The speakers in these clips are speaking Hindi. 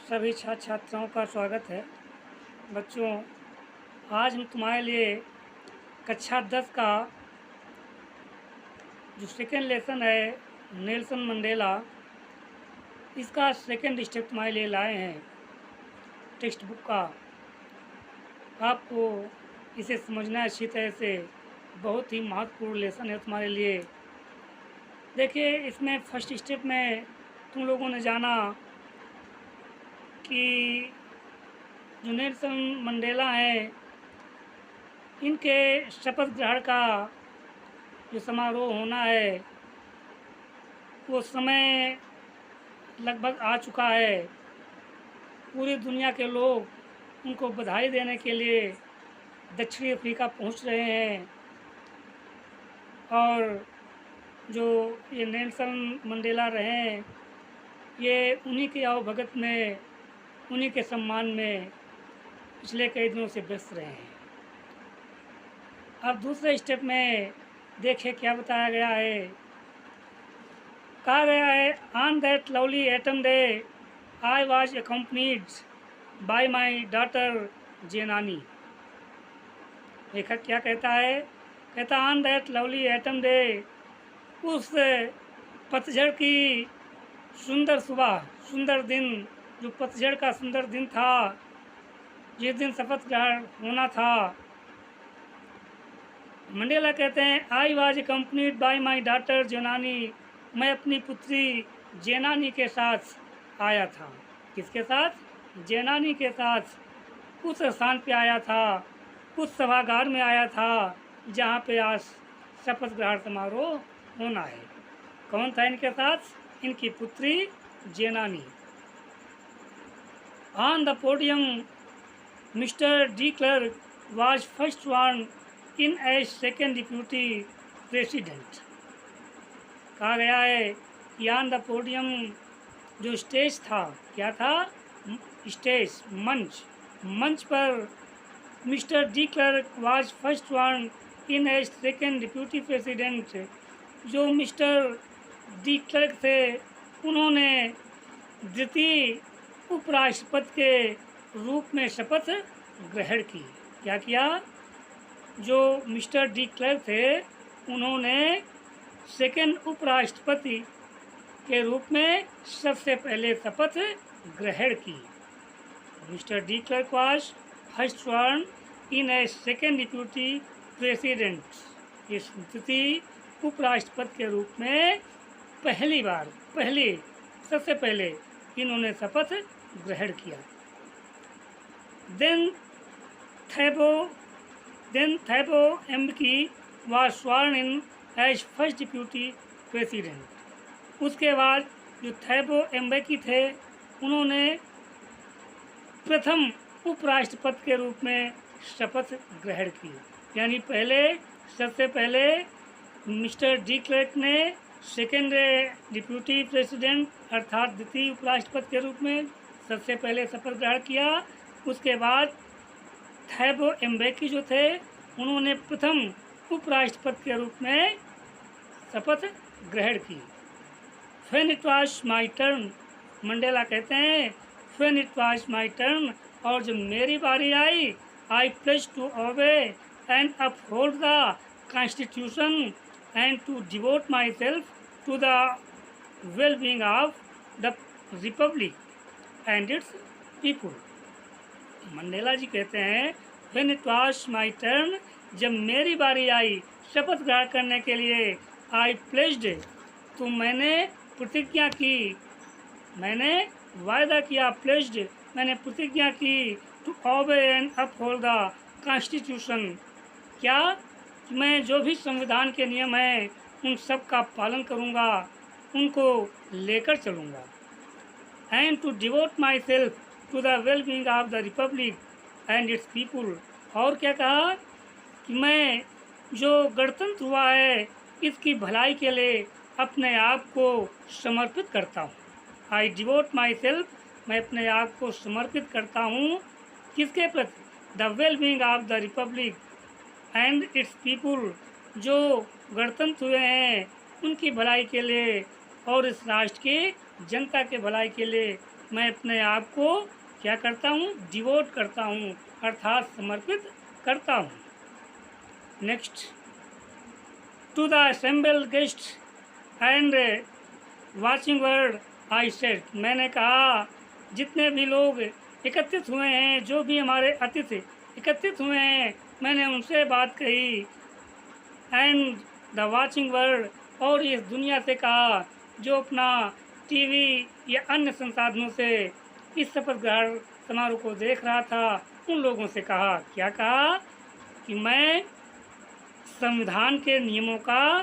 सभी छात्र छात्राओं का स्वागत है। बच्चों, आज हम तुम्हारे लिए कक्षा 10 का जो सेकेंड लेसन है नेल्सन मंडेला, इसका सेकेंड स्टेप तुम्हारे लिए लाए हैं टेक्स्ट बुक का। आपको इसे समझना है अच्छी तरह से। बहुत ही महत्वपूर्ण लेसन है तुम्हारे लिए। देखिए, इसमें फर्स्ट स्टेप में तुम लोगों ने जाना कि जो नेल्सन मंडेला हैं, इनके शपथ ग्रहण का जो समारोह होना है वो समय लगभग आ चुका है। पूरी दुनिया के लोग उनको बधाई देने के लिए दक्षिण अफ्रीका पहुंच रहे हैं और जो ये नेल्सन मंडेला रहे, ये उन्हीं के आवभगत में, उन्हीं के सम्मान में पिछले कई दिनों से व्यस्त रहे हैं। अब दूसरे स्टेप में देखिए क्या बताया गया है। कहा गया है, on that lovely autumn day I was accompanied by my daughter Zenani. लेखक क्या कहता है? कहता on that lovely autumn day, उस पतझड़ की सुंदर सुबह, सुंदर दिन, जो पतझड़ का सुंदर दिन था, जिस दिन शपथ ग्रहण होना था। मंडेला कहते हैं, I was accompanied by my daughter Zenani, मैं अपनी पुत्री जेनानी के साथ आया था। किसके साथ? जेनानी के साथ उस स्थान पे आया था, उस सभागार में आया था जहाँ पे आज शपथ ग्रहण समारोह होना है। कौन था इनके साथ? इनकी पुत्री Zenani. On the podium mister de Klerk was first one in as second deputy president. कहा गया है कि ऑन द पोडियम, जो स्टेज था, क्या था? स्टेज, मंच पर mister de Klerk was first one in as second deputy president. जो मिस्टर डी क्लर्क थे, उन्होंने द्वितीय उपराष्ट्रपति के रूप में शपथ ग्रहण की। क्या किया? जो मिस्टर डी क्लर्क थे, उन्होंने सेकेंड उपराष्ट्रपति के रूप में सबसे पहले शपथ ग्रहण की। Mister de Klerk was first one in A second deputy president. इस द्वितीय उपराष्ट्रपति के रूप में सबसे पहले इन्होंने शपथ ग्रहण किया। Then Thabo Mbeki was sworn in as first deputy president. उसके बाद जो थैबो एम्बकी थे, उन्होंने प्रथम उपराष्ट्रपति के रूप में शपथ ग्रहण की। यानी सबसे पहले मिस्टर डी क्लर्क ने सेकेंड डिप्यूटी प्रेसिडेंट अर्थात द्वितीय उपराष्ट्रपति के रूप में सबसे पहले शपथ ग्रहण किया। उसके बाद थैबो एम्बेकी जो थे, उन्होंने प्रथम उपराष्ट्रपति के रूप में शपथ ग्रहण की। When it was my turn, Mandela कहते हैं, when it was my turn, और जब मेरी बारी आई, I pledge to obey and uphold the constitution and to devote myself to the well being of the republic and its people. Mandela ji कहते हैं, when it was my turn, जब मेरी बारी आई शपथ ग्रहण करने के लिए, आई प्लेज्ड, तो मैंने प्रतिज्ञा की, मैंने वायदा किया, प्लेज्ड मैंने प्रतिज्ञा की, to obey and uphold the constitution. क्या? मैं जो भी संविधान के नियम हैं उन सब का पालन करूँगा, उनको लेकर चलूँगा। And to devote myself to the well being of the republic and its people. और क्या कहा? कि मैं जो गणतंत्र हुआ है, इसकी भलाई के लिए अपने आप को समर्पित करता हूँ। आई डिवोट माई सेल्फ, मैं अपने आप को समर्पित करता हूँ। किसके प्रति? The well being of the republic and its people, जो गणतंत्र हुए हैं उनकी भलाई के लिए और इस राष्ट्र की जनता के भलाई के लिए मैं अपने आप को क्या करता हूँ, डिवोट करता हूँ, अर्थात समर्पित करता हूँ। Next, to the assembled guest and watching word I said, मैंने कहा जितने भी लोग एकत्रित हुए हैं, जो भी हमारे अतिथि एकत्रित हुए हैं, मैंने उनसे बात कही। एंड द वाचिंग वर्ल्ड, और इस दुनिया से कहा जो अपना टीवी या अन्य संसाधनों से इस शपथ ग्रहण समारोह को देख रहा था, उन लोगों से कहा, क्या कहा कि मैं संविधान के नियमों का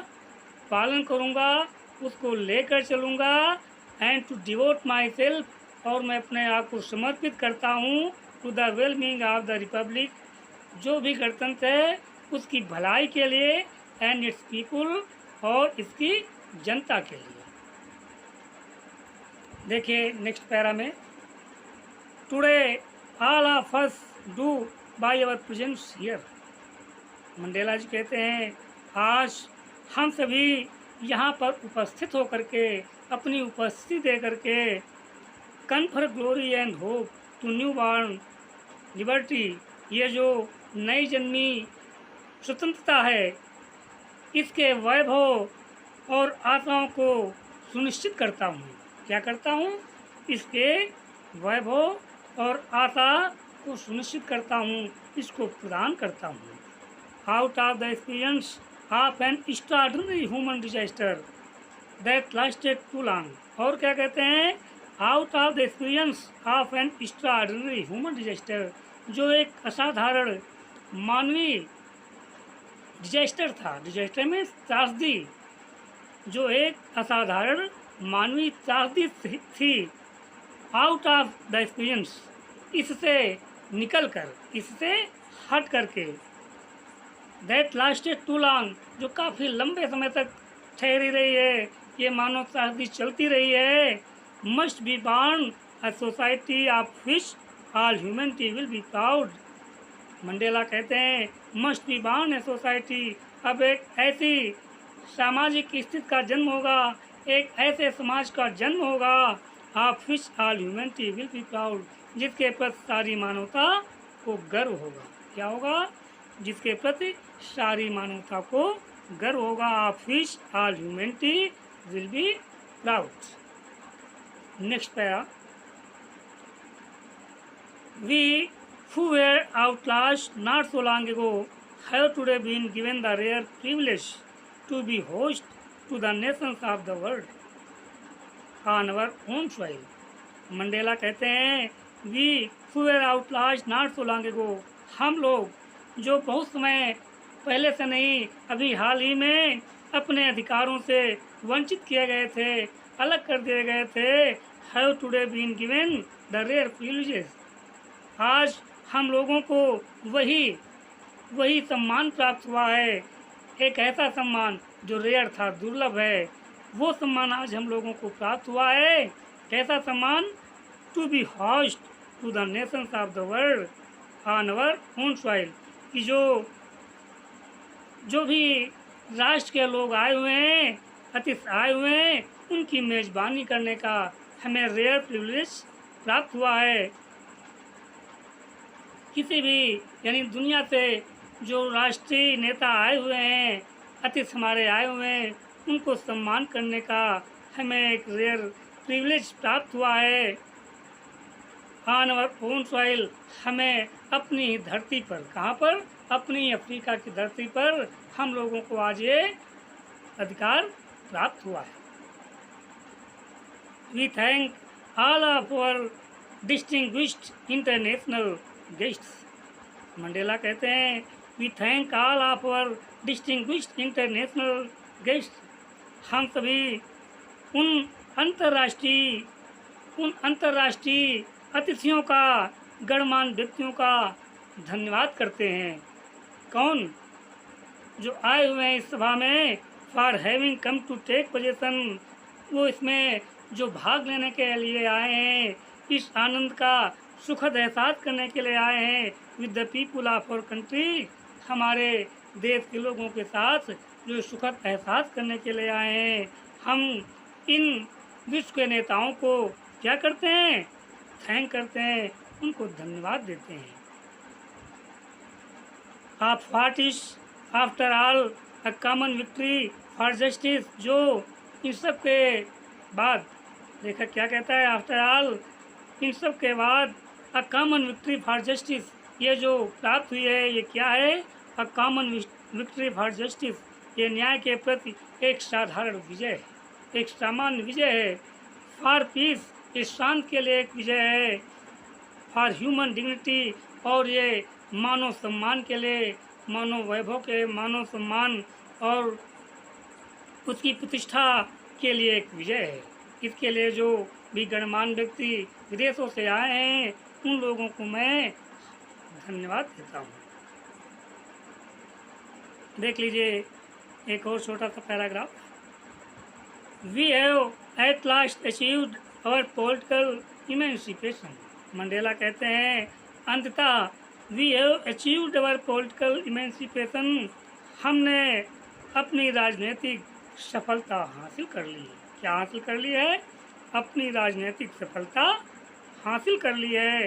पालन करूंगा, उसको लेकर चलूंगा, and to devote myself, और मैं अपने आप को समर्पित करता हूँ to the wellbeing of the republic, जो भी गणतंत्र है उसकी भलाई के लिए, एंड इट्स पीपुल, और इसकी जनता के लिए। देखिए नेक्स्ट पैरा में, today all of us do by our presence here, Mandela ji कहते हैं आज हम सभी यहाँ पर उपस्थित होकर के, अपनी उपस्थिति दे करके, confer glory and hope to newborn liberty, ये जो नई जन्मी स्वतंत्रता है, इसके वैभव और आशाओं को सुनिश्चित करता हूँ। क्या करता हूँ? इसके वैभव और आशा को सुनिश्चित करता हूँ, इसको प्रदान करता हूँ। Out of the experience of an extraordinary human disaster that lasted too long, और क्या कहते हैं? Out of the experience of an extraordinary human disaster, जो एक असाधारण मानवीय डिजास्टर था, डिजास्टर में त्रासदी, जो एक असाधारण मानवीय त्रासदी थी। आउट ऑफ द एक्सपीरियंस, इससे निकल कर, इससे हट करके, दैट लास्टेड टू लॉन्ग, जो काफ़ी लंबे समय तक ठहरी रही है, ये मानव त्रासदी चलती रही है। Must be born a society of which all humanity will be proud, Mandela कहते हैं must be born a society, अब एक ऐसी सामाजिक स्थिति का जन्म होगा, एक ऐसे समाज का जन्म होगा, of which all humanity will be proud, जिसके प्रति सारी मानवता को गर्व होगा। क्या होगा? जिसके प्रति सारी मानवता को गर्व होगा, of which all humanity will be proud. Next para, we who were outclassed not so long ago have today been given the rare privilege to be host to the nations of the world on our own soil, Mandela कहते हैं we who were outclassed not so long ago, हम लोग जो बहुत समय पहले से नहीं, अभी हाल ही में अपने अधिकारों से वंचित किए गए थे, अलग कर दिए गए थे, have today been given the rare privileges, आज हम लोगों को वही सम्मान प्राप्त हुआ है, एक ऐसा सम्मान जो रेयर था, दुर्लभ है, वो सम्मान आज हम लोगों को प्राप्त हुआ है। कैसा सम्मान? To be host to the nations of the world on our own soil, कि जो भी राष्ट्र के लोग आए हुए हैं, अतिथि आए हुए हैं, उनकी मेज़बानी करने का हमें रेयर प्रिविलेज प्राप्त हुआ है। किसी भी यानी दुनिया से जो राष्ट्रीय नेता आए हुए हैं, अतिथि हमारे आए हुए हैं, उनको सम्मान करने का हमें एक रेयर प्रिविलेज प्राप्त हुआ है। ऑन आवर ओन सॉइल, हमें अपनी धरती पर, कहाँ पर? अपनी अफ्रीका की धरती पर हम लोगों को आज ये अधिकार प्राप्त हुआ है। We thank all of our distinguished international guests, Mandela कहते हैं we thank all of our distinguished international guest, हम सभी उन अंतर्राष्ट्रीय अतिथियों का, गणमान्य व्यक्तियों का धन्यवाद करते हैं। कौन? जो आए हुए हैं इस सभा में, for having come to take position, वो इसमें जो भाग लेने के लिए आए हैं, इस आनंद का सुखद एहसास करने के लिए आए हैं। With the people of our country, हमारे देश के लोगों के साथ जो सुखद एहसास करने के लिए आए हैं। हम इन विश्व के नेताओं को क्या करते हैं? थैंक करते हैं, उनको धन्यवाद देते हैं। आप what is after all a common victory for justice, जो इन सब के बाद, लेखक क्या कहता है, आफ्टर ऑल, इन सब के बाद a common victory for justice, ये जो प्राप्त हुई है ये क्या है, a common victory for justice, ये न्याय के प्रति एक साधारण विजय है, एक सामान्य विजय है। फॉर पीस, इस शांति के लिए एक विजय है। फॉर ह्यूमन डिग्निटी, और ये मानव सम्मान के लिए, मानव वैभव के, मानव सम्मान और उसकी प्रतिष्ठा के लिए एक विजय है। इसके लिए जो भी गणमान्य व्यक्ति विदेशों से आए हैं उन लोगों को मैं धन्यवाद देता हूँ। देख लीजिए एक और छोटा सा paragraph. We have at last achieved our political emancipation. Mandela कहते हैं अंततः we have achieved our political emancipation, हमने अपनी राजनीतिक सफलता हासिल कर ली है। क्या हासिल कर ली है? अपनी राजनीतिक सफलता हासिल कर ली है।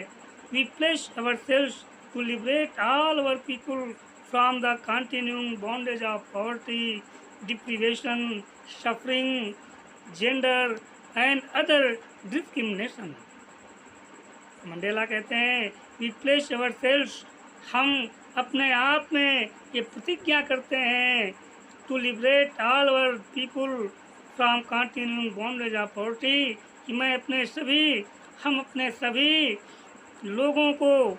We place our selves to liberate all our people from the continuing bondage of poverty, deprivation, suffering, gender and other discrimination. Mandela कहते हैं वी प्लेस अवर सेल्स, हम अपने आप में ये प्रतिज्ञा करते हैं, to liberate all our people from continuing bondage of poverty, कि हम अपने सभी लोगों को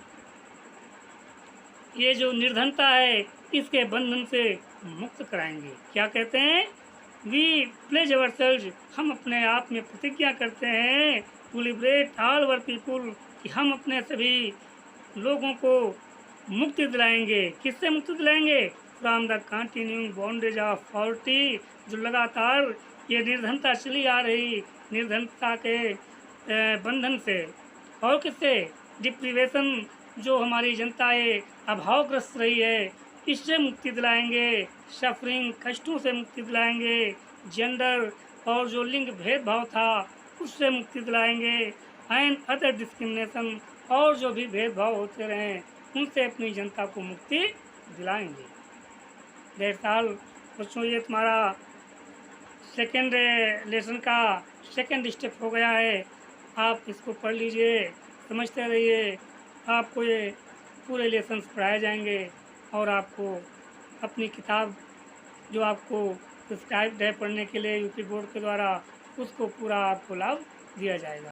ये जो निर्धनता है इसके बंधन से मुक्त कराएंगे। क्या कहते हैं? वी प्लेज अवर सेल्स, हम अपने आप में प्रतिज्ञा करते हैं, to liberate all our people, कि हम अपने सभी लोगों को मुक्ति दिलाएंगे। किससे मुक्ति दिलाएंगे? From the continuing bondage of poverty, जो लगातार ये निर्धनता चली आ रही, निर्धनता के बंधन से। और किससे? डिप्रीवेशन, जो हमारी जनता है अभावग्रस्त रही है, इससे मुक्ति दिलाएंगे। सफरिंग, कष्टों से मुक्ति दिलाएंगे। जेंडर, और जो लिंग भेदभाव था उससे मुक्ति दिलाएंगे। एंड अदर डिस्क्रिमिनेशन, और जो भी भेदभाव होते रहे उनसे अपनी जनता को मुक्ति दिलाएंगे। दैट्स ऑल बच्चों, ये तुम्हारा सेकेंड लेसन का सेकेंड स्टेप हो गया है। आप इसको पढ़ लीजिए, समझते रहिए, आपको ये पूरे लेसन्स पढ़ाए जाएंगे और आपको अपनी किताब जो आपको प्रिस्क्राइब्ड है पढ़ने के लिए यूपी बोर्ड के द्वारा, उसको पूरा आपको लाभ दिया जाएगा।